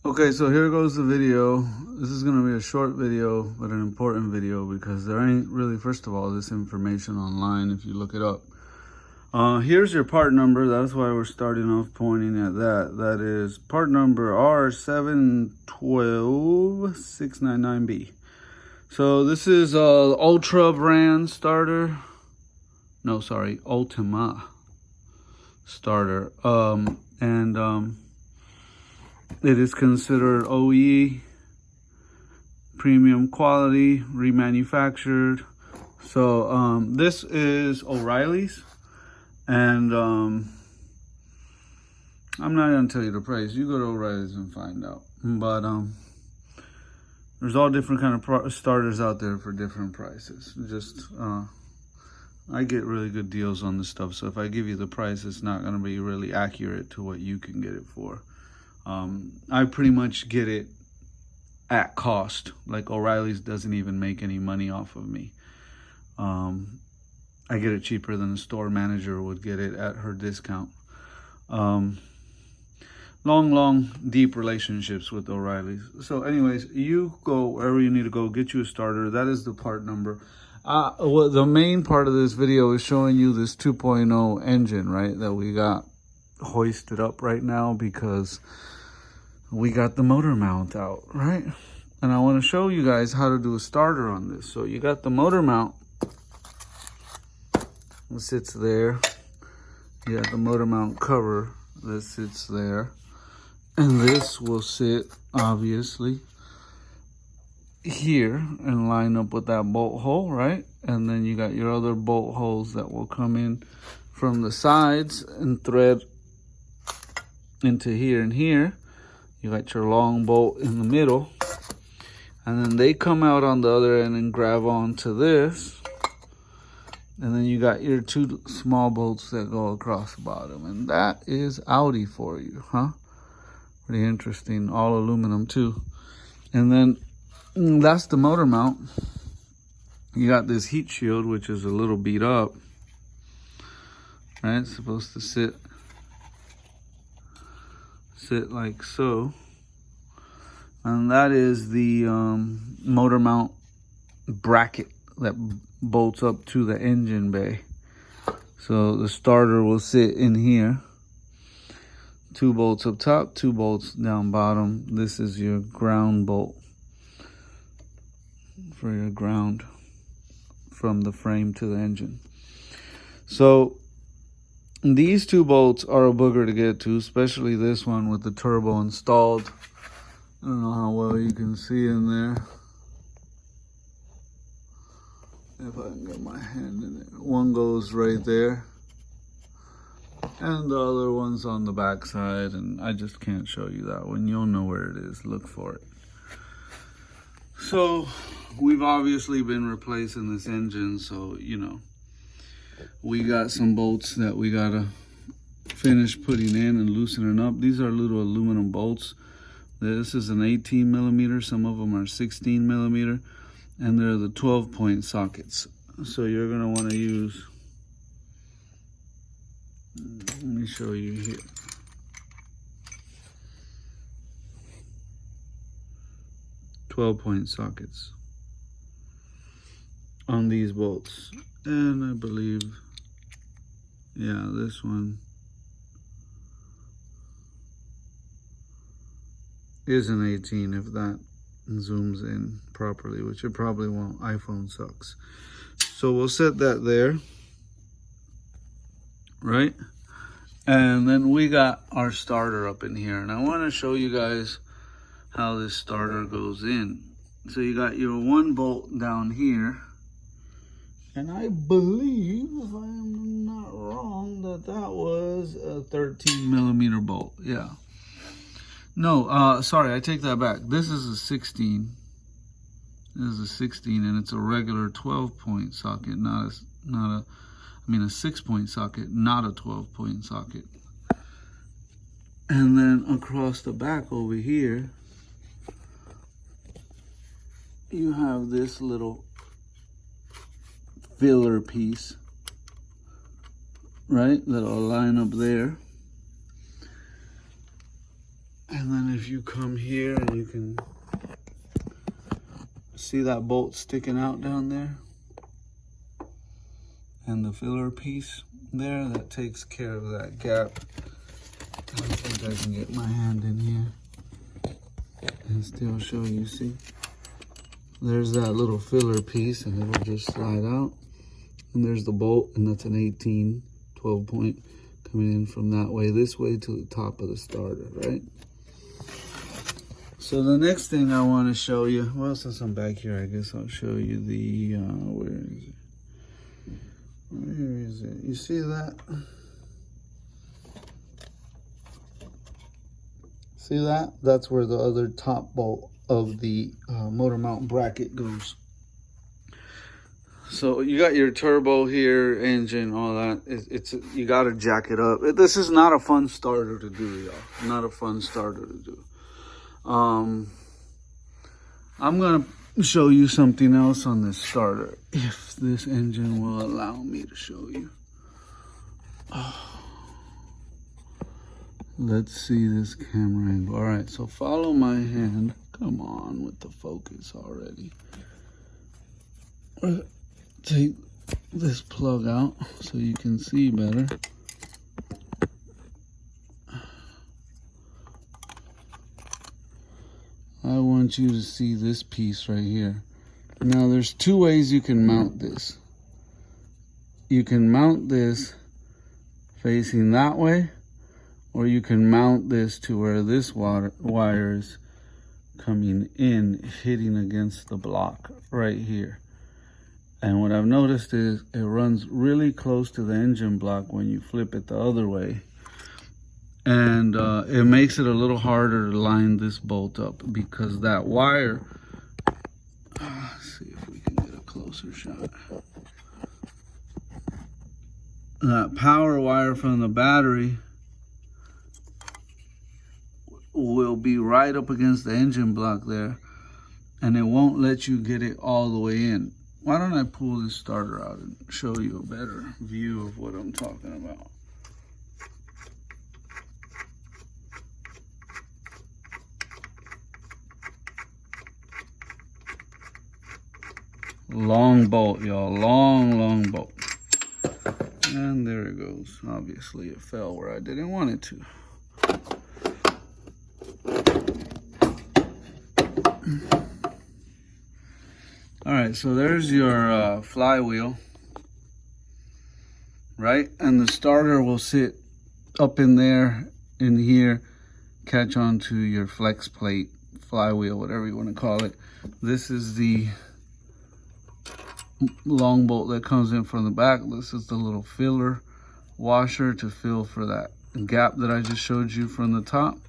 Okay, so here goes the video. This is going to be a short video, but an important video because there ain't really, first of all, this information online if you look it up. Here's your part number. That's why we're starting off pointing at that. That is part number R712699B. So this is Ultra brand starter. No, sorry, Ultima starter. It is considered OE, premium quality, remanufactured. So this is O'Reilly's, and I'm not gonna tell you the price. You go to O'Reilly's and find out. But there's all different kind of starters out there for different prices. Just I get really good deals on this stuff, so if I give you the price, it's not gonna be really accurate to what you can get it for. I pretty much get it at cost. Like O'Reilly's doesn't even make any money off of me. I get it cheaper than the store manager would get it at her discount. Long, deep relationships with O'Reilly's. So anyways, you go wherever you need to go, get you a starter. That is the part number. Well, the main part of this video is showing you this 2.0 engine, right, that we got hoisted up right now because we got the motor mount out, right? And I want to show you guys how to do a starter on this. So you got the motor mount. It sits there. You got the motor mount cover that sits there. And this will sit, obviously, here and line up with that bolt hole, right? And then you got your other bolt holes that will come in from the sides and thread into here and here. You got your long bolt in the middle, and then they come out on the other end and grab onto this, and then you got your two small bolts that go across the bottom, and that is Audi for you, huh? Pretty interesting. All aluminum too. And then that's the motor mount. You got this heat shield, which is a little beat up, right? It's supposed to sit like so, and that is the motor mount bracket that bolts up to the engine bay. So the starter will sit in here, 2 bolts up top, 2 bolts down bottom. This is your ground bolt for your ground from the frame to the engine. So these 2 bolts are a booger to get to, especially this one with the turbo installed. I don't know how well you can see in there. If I can get my hand in there. One goes right there, and the other one's on the back side, and I just can't show you that one. You'll know where it is. Look for it. So we've obviously been replacing this engine, so you know, we got some bolts that we gotta finish putting in and loosening up. These are little aluminum bolts. This is an 18 millimeter. Some of them are 16 millimeter, and they're the 12-point sockets. So you're gonna want to use, let me show you here. .12-point sockets on these bolts. And I believe, yeah, this one is an 18 if that zooms in properly, which it probably won't. iPhone sucks. So we'll set that there, right? And then we got our starter up in here, and I want to show you guys how this starter goes in. So you got your 1 bolt down here, and I believe, if I'm not wrong, that was a 13 millimeter bolt. Yeah. No, sorry, I take that back. This is a 16. This is a 16, and it's a regular 12-point socket, a 6-point socket, not a 12-point socket. And then across the back over here, you have this little filler piece, right, that'll line up there. And then if you come here and you can see that bolt sticking out down there and the filler piece there, that takes care of that gap. I think I can get my hand in here and still show you. See, there's that little filler piece and it'll just slide out, and there's the bolt, and that's an 18 12 point coming in from that way this way to the top of the starter, right? So the next thing I want to show you, well, since I'm back here, I guess I'll show you the where is it? Where is it? You see that? See that? That's where the other top bolt of the motor mount bracket goes. So you got your turbo here, engine, all that. It's you got to jack it up. This is not a fun starter to do, y'all. Not a fun starter to do. I'm gonna show you something else on this starter, if this engine will allow me to show you. Let's see this camera angle. All right, so follow my hand. Come on with the focus already. Take this plug out so you can see better. I want you to see this piece right here. Now there's two ways you can mount this. You can mount this facing that way, or you can mount this to where this wire is coming in, hitting against the block right here. And what I've noticed is it runs really close to the engine block when you flip it the other way. And it makes it a little harder to line this bolt up because that wire, let's see if we can get a closer shot. That power wire from the battery will be right up against the engine block there, and it won't let you get it all the way in. Why don't I pull this starter out and show you a better view of what I'm talking about? Long bolt, y'all. Long bolt. And there it goes. Obviously, it fell where I didn't want it to. All right, so there's your flywheel, right? And the starter will sit up in there, in here, catch onto your flex plate, flywheel, whatever you want to call it. This is the long bolt that comes in from the back. This is the little filler washer to fill for that gap that I just showed you from the top.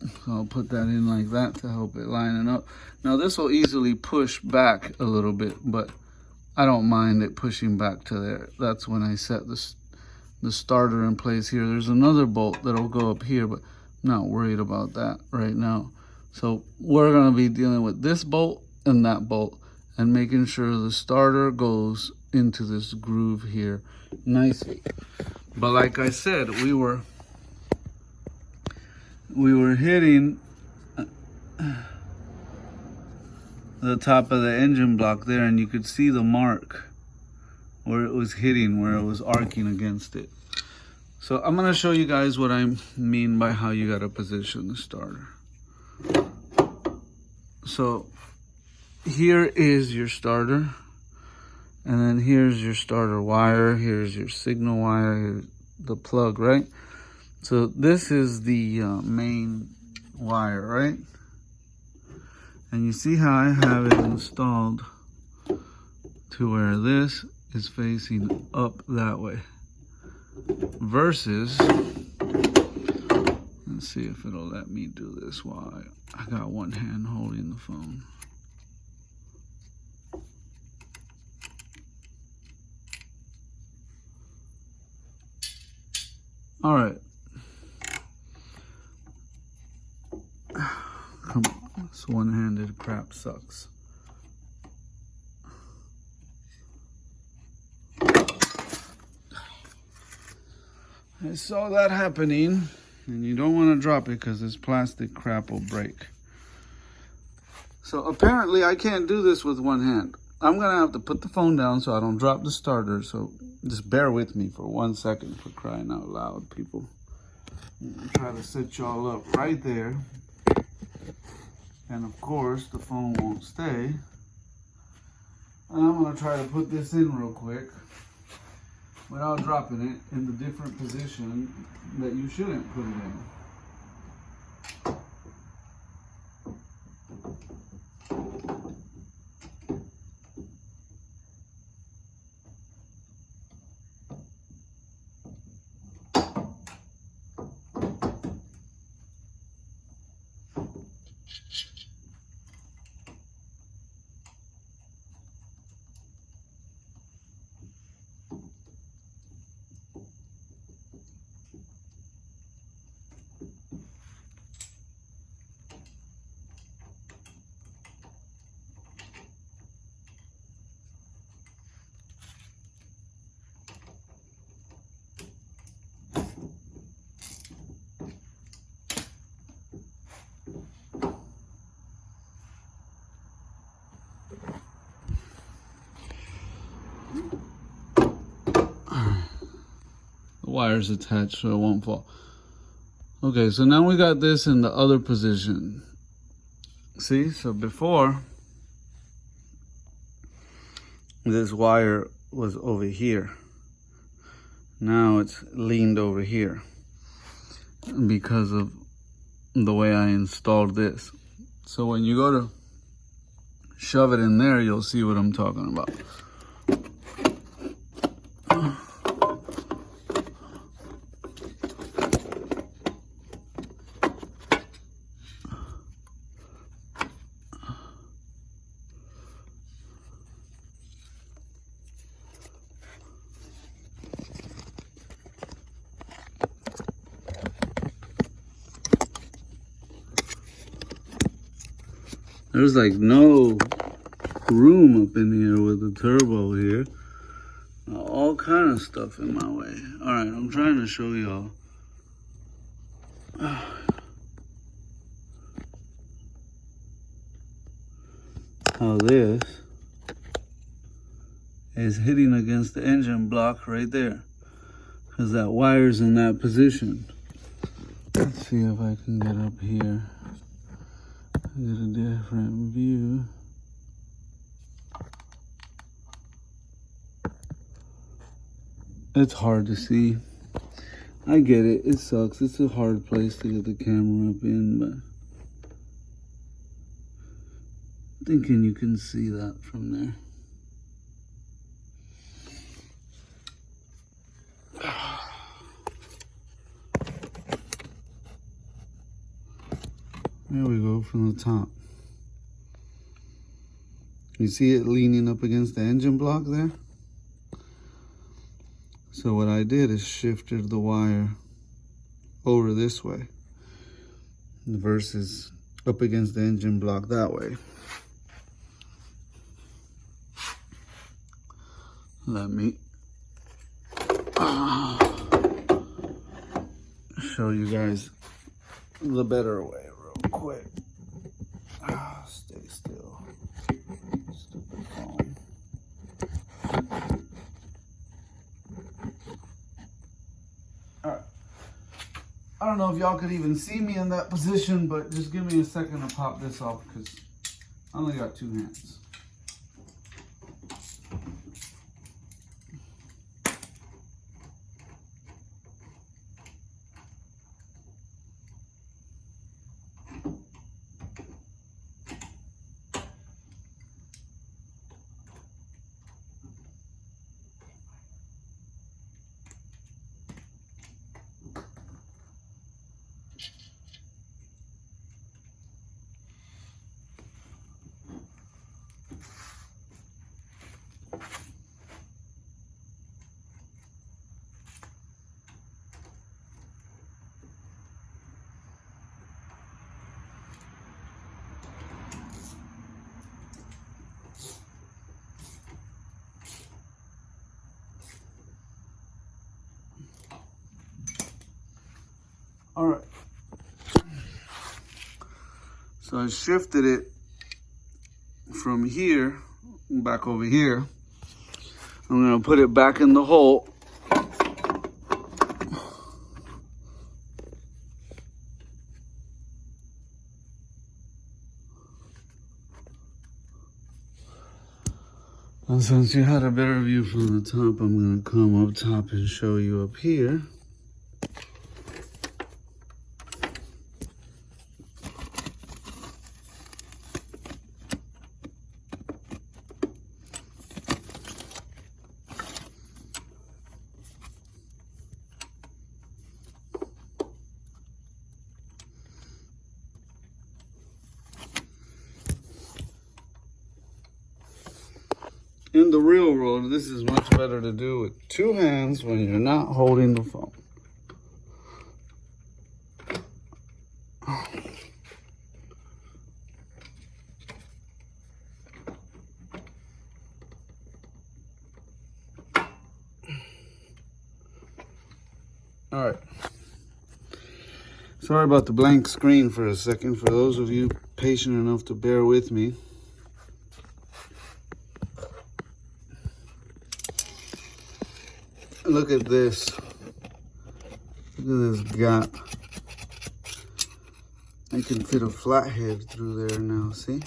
So I'll put that in like that to help it line it up. Now this will easily push back a little bit, but I don't mind it pushing back to there. That's when I set the starter in place here. There's another bolt that'll go up here, but I'm not worried about that right now. So we're gonna be dealing with this bolt and that bolt and making sure the starter goes into this groove here nicely. But like I said, we were hitting the top of the engine block there, and you could see the mark where it was hitting, where it was arcing against it. So I'm gonna show you guys what I mean by how you gotta position the starter. So here is your starter, and then here's your starter wire, here's your signal wire, here's the plug, right? So this is the main wire, right? And you see how I have it installed to where this is facing up that way. Versus, let's see if it'll let me do this while I got one hand holding the phone. All right. Come on, this one-handed crap sucks. I saw that happening. And you don't want to drop it because this plastic crap will break. So apparently I can't do this with one hand. I'm going to have to put the phone down so I don't drop the starter. So just bear with me for 1 second, for crying out loud, people. Try to set y'all up right there. And of course the phone won't stay. And I'm going to try to put this in real quick without dropping it in the different position that you shouldn't put it in. The wire's attached so it won't fall. Okay, so now we got this in the other position. See, so before this wire was over here. Now it's leaned over here because of the way I installed this. So when you go to shove it in there, you'll see what I'm talking about. There's like no room up in here with the turbo here. All kind of stuff in my way. All right, I'm trying to show y'all. How this is hitting against the engine block right there. Because that wire's in that position. Let's see if I can get up here. Get a different view. It's hard to see. I get it. It sucks. It's a hard place to get the camera up in, but I'm thinking you can see that from there. There we go, from the top. You see it leaning up against the engine block there? So what I did is shifted the wire over this way versus up against the engine block that way. Let me show you guys the better way real quick. Stay still. Stupid phone. Alright. I don't know if y'all could even see me in that position, but just give me a second to pop this off because I only got 2 hands. All right. So I shifted it from here back over here. I'm gonna put it back in the hole. And since you had a better view from the top, I'm gonna come up top and show you up here. In the real world, this is much better to do with two hands when you're not holding the phone. All right. Sorry about the blank screen for a second. For those of you patient enough to bear with me. Look at this. Look at this gap. I can fit a flathead through there now, see?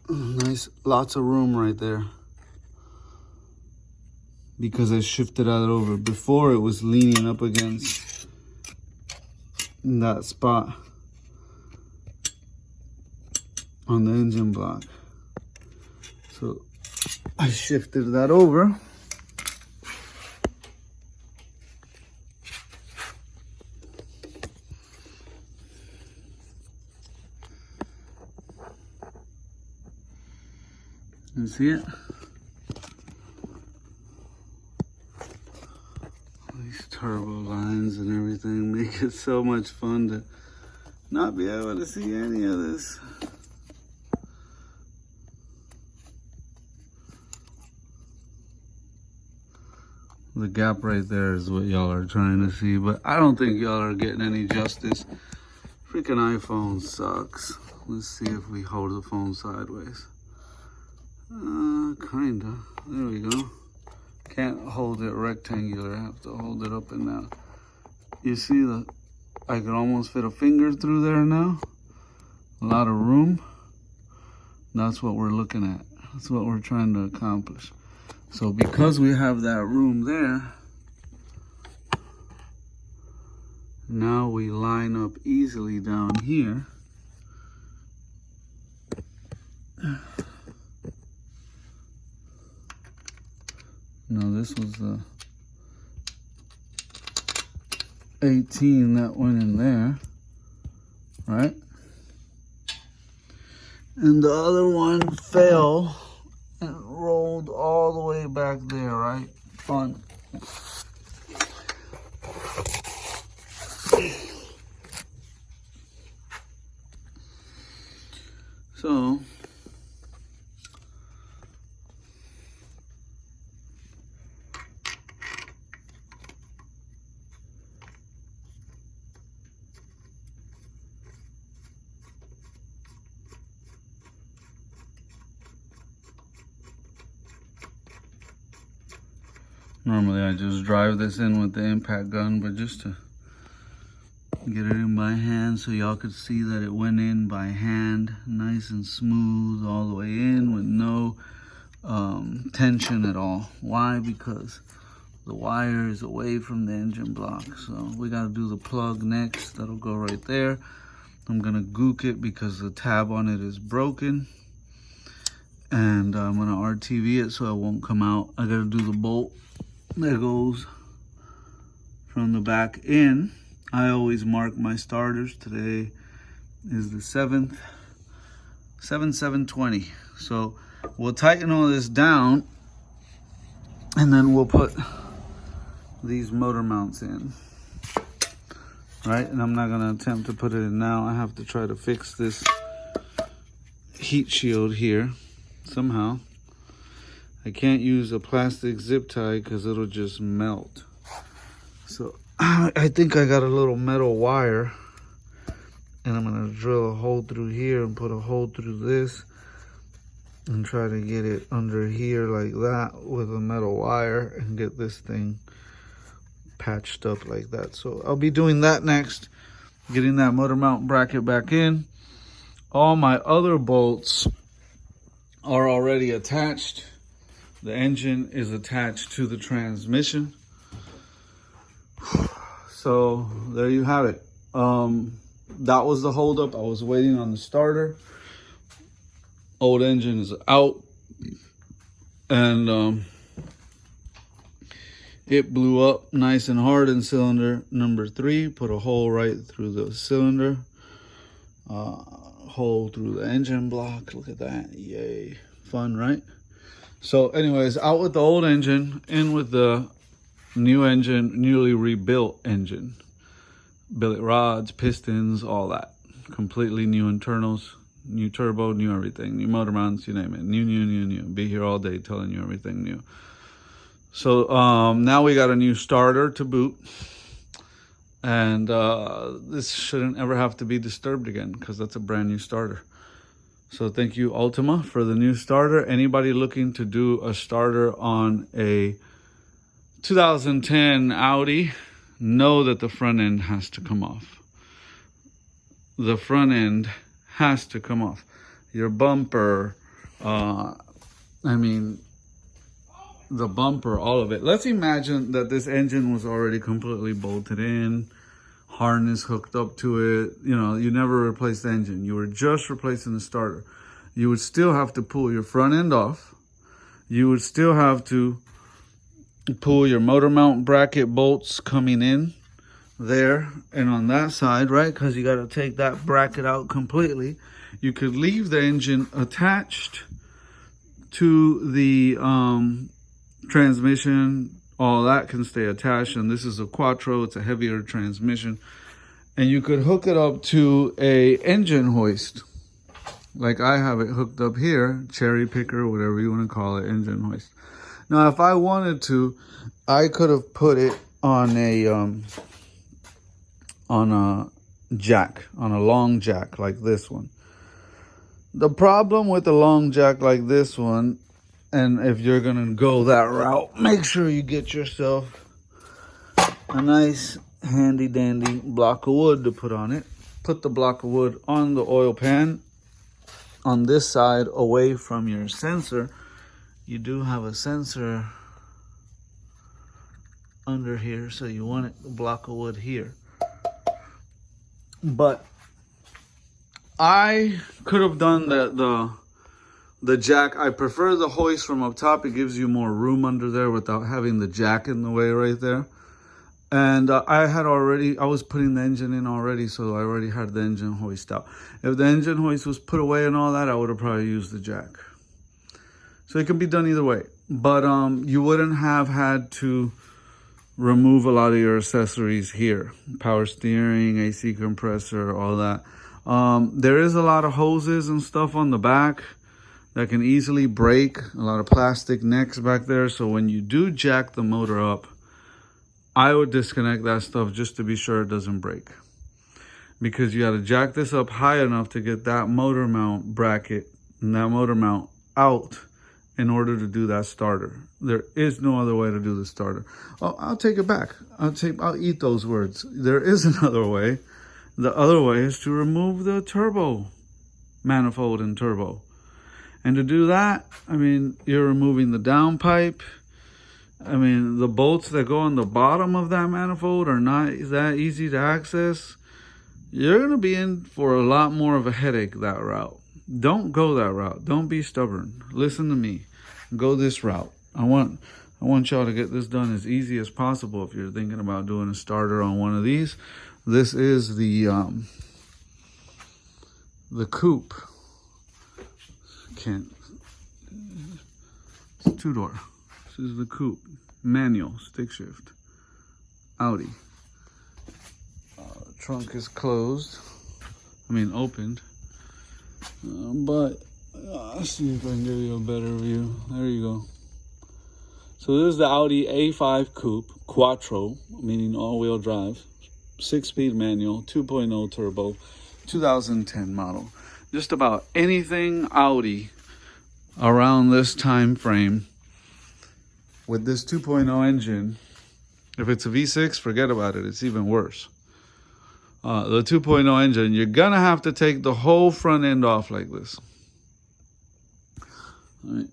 Nice, lots of room right there. Because I shifted that over. Before it was leaning up against that spot on the engine block. So I shifted that over. You see it? These turbo lines and everything make it so much fun to not be able to see any of this. The gap right there is what y'all are trying to see, but I don't think y'all are getting any justice. Freaking iPhone sucks. Let's see if we hold the phone sideways. Kinda. There we go. Can't hold it rectangular. I have to hold it up and down. You see I could almost fit a finger through there now. A lot of room. That's what we're looking at. That's what we're trying to accomplish. So because we have that room there, now we line up easily down here. Now this was the 18 that went in there, right? And the other one fell and rolled all the way back there, right? Fun. So normally I just drive this in with the impact gun, but just to get it in by hand so y'all could see that it went in by hand, nice and smooth all the way in with no tension at all. Why? Because the wire is away from the engine block. So we got to do the plug next. That'll go right there. I'm gonna gook it because the tab on it is broken, and I'm gonna RTV it so it won't come out. I gotta do the bolt that goes from the back in. I always mark my starters. Today is the 7/7/20. So we'll tighten all this down and then we'll put these motor mounts in, right? And I'm not gonna attempt to put it in now. I have to try to fix this heat shield here somehow. I can't use a plastic zip tie because it'll just melt. So I think I got a little metal wire, and I'm gonna drill a hole through here and put a hole through this and try to get it under here like that with a metal wire and get this thing patched up like that. So I'll be doing that next, getting that motor mount bracket back in. All my other bolts are already attached. The engine is attached to the transmission. So there you have it. That was the holdup. I was waiting on the starter. Old engine is out, and it blew up nice and hard in cylinder number 3. Put a hole right through the cylinder, hole through the engine block. Look at that. Yay. Fun, right? So anyways, out with the old engine, in with the new engine, newly rebuilt engine. Billet rods, pistons, all that. Completely new internals. New turbo, new everything, new motor mounts, you name it. New. Be here all day telling you everything new. So now we got a new starter to boot. And this shouldn't ever have to be disturbed again because that's a brand new starter. So thank you, Ultima, for the new starter. Anybody looking to do a starter on a 2010 Audi, know that the front end has to come off. The front end has to come off. Your bumper, the bumper, all of it. Let's imagine that this engine was already completely bolted in, harness hooked up to it. You know, you never replaced the engine. You were just replacing the starter. You would still have to pull your front end off. You would still have to pull your motor mount bracket bolts coming in there and on that side, right? Because you got to take that bracket out completely. You could leave the engine attached to the transmission. All that can stay attached, and this is a Quattro. It's a heavier transmission, and you could hook it up to a engine hoist, like I have it hooked up here, cherry picker, whatever you want to call it, engine hoist. Now, if I wanted to, I could have put it on a jack, on a long jack like this one. The problem with a long jack like this one, and if you're gonna go that route, make sure you get yourself a nice handy dandy block of wood to put on it. Put the block of wood on the oil pan on this side away from your sensor. You do have a sensor under here, so you want a block of wood here. But I could have done the jack. I prefer the hoist from up top. It gives you more room under there without having the jack in the way right there. And I was putting the engine in already, so I already had the engine hoist out. If the engine hoist was put away and all that, I would have probably used the jack. So it can be done either way. But you wouldn't have had to remove a lot of your accessories here. Power steering, AC compressor, all that. There is a lot of hoses and stuff on the back that can easily break. A lot of plastic necks back there. So when you do jack the motor up, I would disconnect that stuff just to be sure it doesn't break. Because you got to jack this up high enough to get that motor mount bracket and that motor mount out in order to do that starter. There is no other way to do the starter. Oh, I'll take it back. I'll eat those words. There is another way. The other way is to remove the turbo manifold and turbo. And to do that, you're removing the downpipe. The bolts that go on the bottom of that manifold are not that easy to access. You're going to be in for a lot more of a headache that route. Don't go that route. Don't be stubborn. Listen to me. Go this route. I want y'all to get this done as easy as possible if you're thinking about doing a starter on one of these. This is the Coupe. It's 2-door. This is the Coupe. Manual, stick shift. Audi. Trunk is closed. Opened. But let's see if I can give you a better view. There you go. So this is the Audi A5 Coupe Quattro, meaning all-wheel drive, 6-speed manual, 2.0 turbo, 2010 model. Just about anything Audi around this time frame with this 2.0 engine. If it's a V6, forget about it. It's even worse. The 2.0 engine, you're going to have to take the whole front end off like this. All right.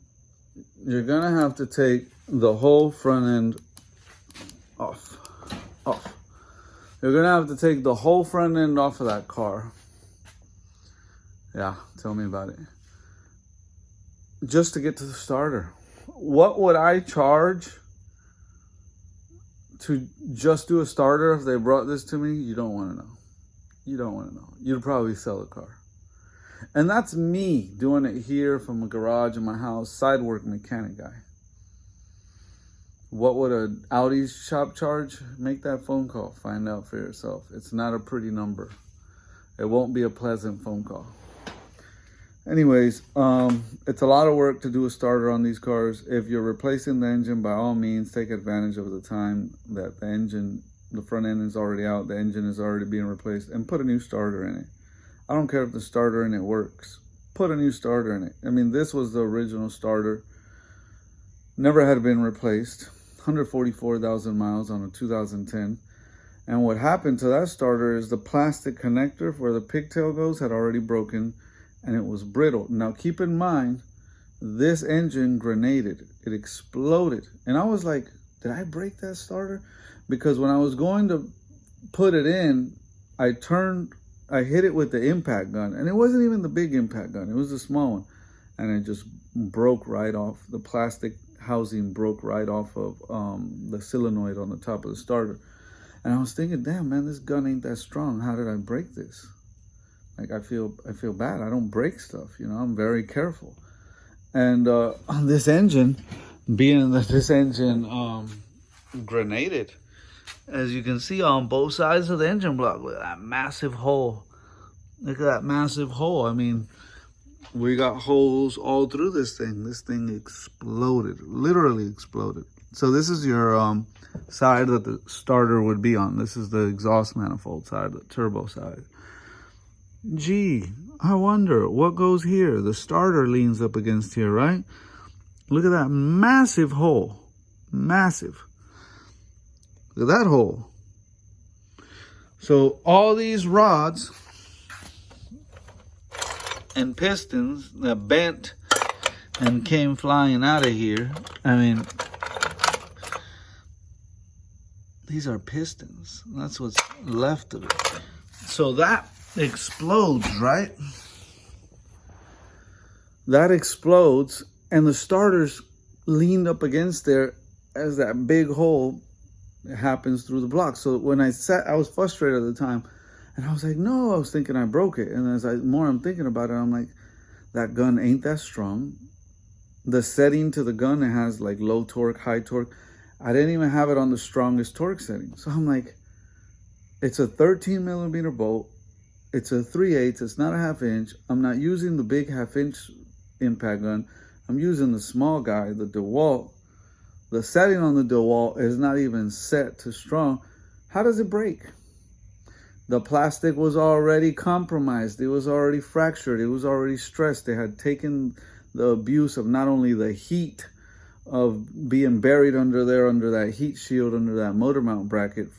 You're going to have to take the whole front end off. You're going to have to take the whole front end off of that car. Yeah, tell me about it. Just to get to the starter. What would I charge to just do a starter if they brought this to me? You don't want to know. You don't want to know. You'd probably sell a car. And that's me doing it here from a garage in my house, side work mechanic guy. What would an Audi shop charge? Make that phone call. Find out for yourself. It's not a pretty number. It won't be a pleasant phone call. Anyways, it's a lot of work to do a starter on these cars. If you're replacing the engine, by all means, take advantage of the time that the engine, the front end is already out, the engine is already being replaced, and put a new starter in it. I don't care if the starter in it works. Put a new starter in it. I mean, this was the original starter. Never had been replaced. 144,000 miles on a 2010. And what happened to that starter is the plastic connector where the pigtail goes had already broken, and it was brittle. Now keep in mind, this engine grenaded. It exploded. And I was like, did I break that starter? Because when I was going to put it in, I hit it with the impact gun. And it wasn't even the big impact gun. It was the small one. And it just broke right off. The plastic housing broke right off of the solenoid on the top of the starter. And I was thinking, damn, man, this gun ain't that strong. How did I break this? Like, I feel bad. I don't break stuff, you know. I'm very careful. And on this engine, being that this engine grenaded, as you can see on both sides of the engine block, look at that massive hole. Look at that massive hole. I mean, we got holes all through this thing. This thing exploded, literally exploded. So this is your side that the starter would be on. This is the exhaust manifold side, the turbo side. Gee, I wonder what goes here. The starter leans up against here, right? Look at that massive hole. Massive. Look at that hole. So all these rods and pistons that bent and came flying out of here. I mean, these are pistons. That's what's left of it. So that explodes, right? That explodes, and the starter's leaned up against there as that big hole happens through the block. So when I was frustrated at the time, and I was like, no, I was thinking I broke it. And as more I'm thinking about it, I'm like, that gun ain't that strong. The setting to the gun, it has like low torque, high torque. I didn't even have it on the strongest torque setting. So I'm like, it's a 13 millimeter bolt. It's a 3/8. It's not a 1/2 inch. I'm not using the big 1/2 inch impact gun. I'm using the small guy, the DeWalt. The setting on the DeWalt is not even set to strong. How does it break? The plastic was already compromised. It was already fractured. It was already stressed. They had taken the abuse of not only the heat of being buried under there, under that heat shield, under that motor mount bracket.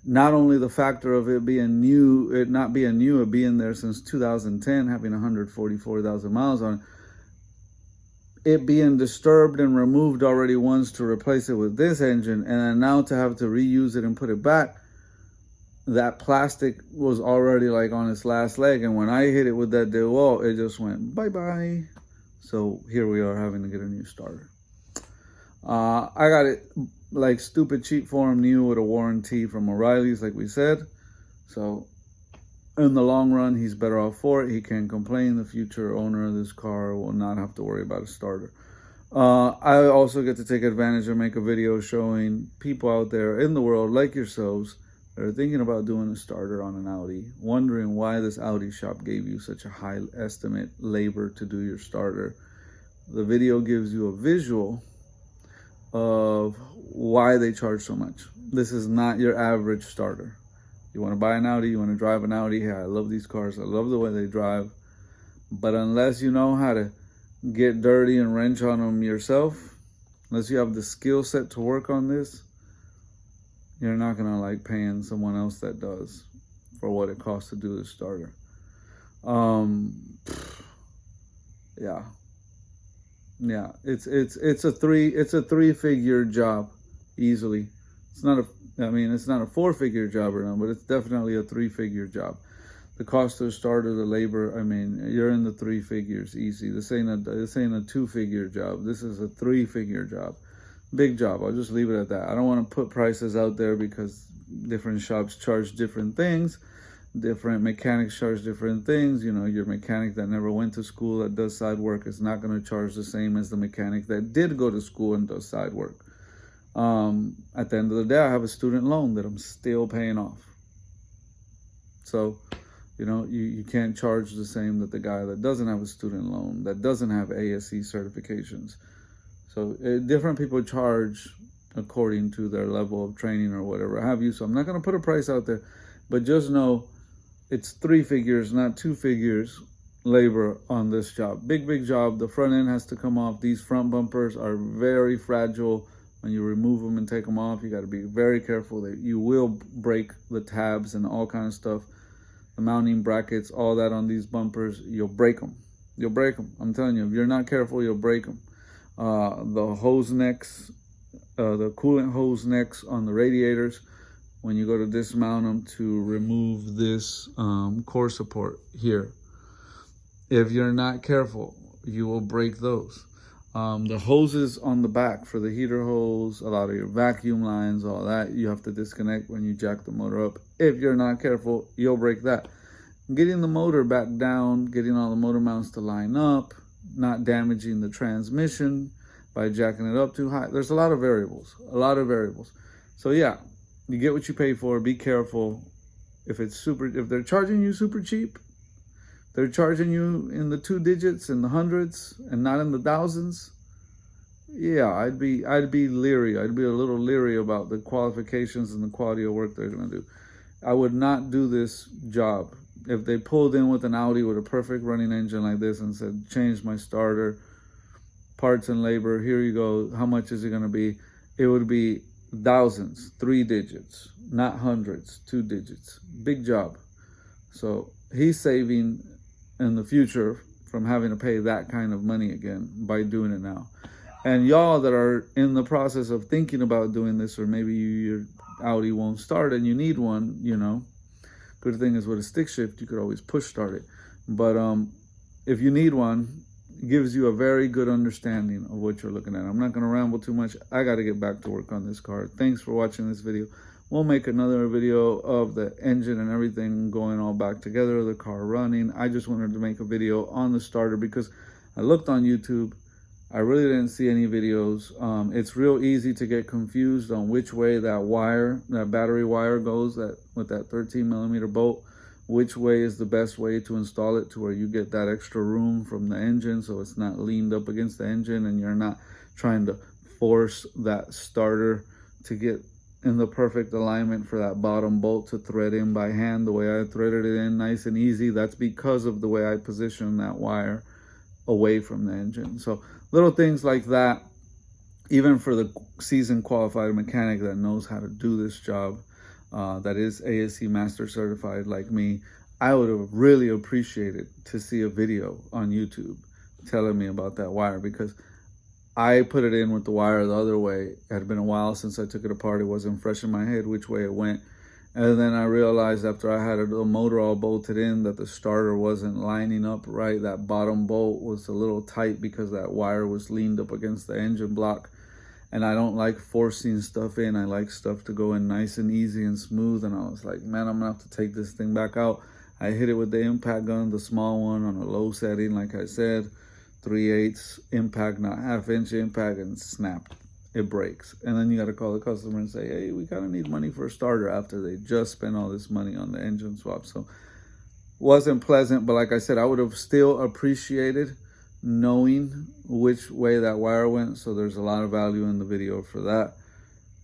Not only the factor of it being new, it not being new, it being there since 2010, having 144,000 miles on it, being disturbed and removed already once to replace it with this engine, and then now to have to reuse it and put it back. That plastic was already like on its last leg, and when I hit it with that DeWalt, it just went bye-bye. So here we are having to get a new starter. I got it like stupid cheap for him, new with a warranty from O'Reilly's, like we said. So in the long run, he's better off for it. He can't complain. The future owner of this car will not have to worry about a starter. I also get to take advantage and make a video showing people out there in the world like yourselves that are thinking about doing a starter on an Audi, wondering why this Audi shop gave you such a high estimate labor to do your starter. The video gives you a visual of why they charge so much. This is not your average starter. You want to buy an Audi, you want to drive an Audi. Yeah, I love these cars. I love the way they drive. But unless you know how to get dirty and wrench on them yourself, unless you have the skill set to work on this, you're not going to like paying someone else that does for what it costs to do the starter. Yeah, it's a 3-figure job easily. It's not a 4-figure job right now, but it's definitely a 3-figure job. The cost of the starter, the labor, I mean, you're in the 3 figures easy. This ain't a 2-figure job. This is a 3-figure job. Big job. I'll just leave it at that. I don't want to put prices out there because different shops charge different things. Different mechanics charge different things. You know, your mechanic that never went to school that does side work is not going to charge the same as the mechanic that did go to school and does side work. At the end of the day, I have a student loan that I'm still paying off. So, you know, you can't charge the same that the guy that doesn't have a student loan, that doesn't have ASE certifications. So different people charge according to their level of training or whatever have you. So I'm not going to put a price out there, but just know it's 3 figures, not 2 figures labor on this job. Big job. The front end has to come off. These front bumpers are very fragile. When you remove them and take them off, you got to be very careful that you will break the tabs and all kind of stuff. The mounting brackets, all that on these bumpers, you'll break them. You'll break them. I'm telling you, if you're not careful, you'll break them. The hose necks, the coolant hose necks on the radiators, when you go to dismount them to remove this core support here, if you're not careful, you will break those. The hoses on the back for the heater hose, a lot of your vacuum lines, all that, you have to disconnect when you jack the motor up. If you're not careful, you'll break that. Getting the motor back down, getting all the motor mounts to line up, not damaging the transmission by jacking it up too high. There's a lot of variables, So yeah, you get what you pay for. Be careful. If they're charging you super cheap, they're charging you in the 2 digits, in the hundreds, and not in the thousands. Yeah, I'd be leery. I'd be a little leery about the qualifications and the quality of work they're gonna do. I would not do this job if they pulled in with an Audi with a perfect running engine like this and said, change my starter, parts and labor, here you go, how much is it gonna be? It would be thousands, 3 digits, not hundreds, 2 digits. Big job. So he's saving in the future from having to pay that kind of money again by doing it now. And y'all that are in the process of thinking about doing this, or maybe your Audi won't start and you need one, you know, good thing is with a stick shift, you could always push start it. But if you need one, it gives you a very good understanding of what you're looking at. I'm not going to ramble too much. I got to get back to work on this car. Thanks for watching this video. We'll make another video of the engine and everything going all back together, the car running. I just wanted to make a video on the starter because I looked on YouTube. I really didn't see any videos. It's real easy to get confused on which way that battery wire goes with that 13mm bolt. Which way is the best way to install it to where you get that extra room from the engine so it's not leaned up against the engine and you're not trying to force that starter to get in the perfect alignment for that bottom bolt to thread in by hand the way I threaded it in, nice and easy. That's because of the way I positioned that wire away from the engine. So little things like that, even for the seasoned qualified mechanic that knows how to do this job, that is ASE Master certified like me, I would have really appreciated to see a video on YouTube telling me about that wire, because I put it in with the wire the other way. It had been a while since I took it apart. It wasn't fresh in my head which way it went. And then I realized after I had the motor all bolted in that the starter wasn't lining up right. That bottom bolt was a little tight because that wire was leaned up against the engine block. And I don't like forcing stuff in. I like stuff to go in nice and easy and smooth. And I was like, man, I'm gonna have to take this thing back out. I hit it with the impact gun, the small one on a low setting, like I said, 3/8 impact, not half-inch impact, and snap, it breaks. And then you got to call the customer and say, hey, we kind of need money for a starter after they just spent all this money on the engine swap. So wasn't pleasant, but like I said, I would have still appreciated knowing which way that wire went. So there's a lot of value in the video for that.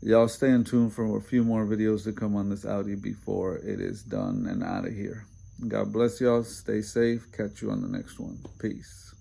Y'all stay in tune for a few more videos to come on this Audi before it is done and out of here. God bless y'all. Stay safe. Catch you on the next one. Peace.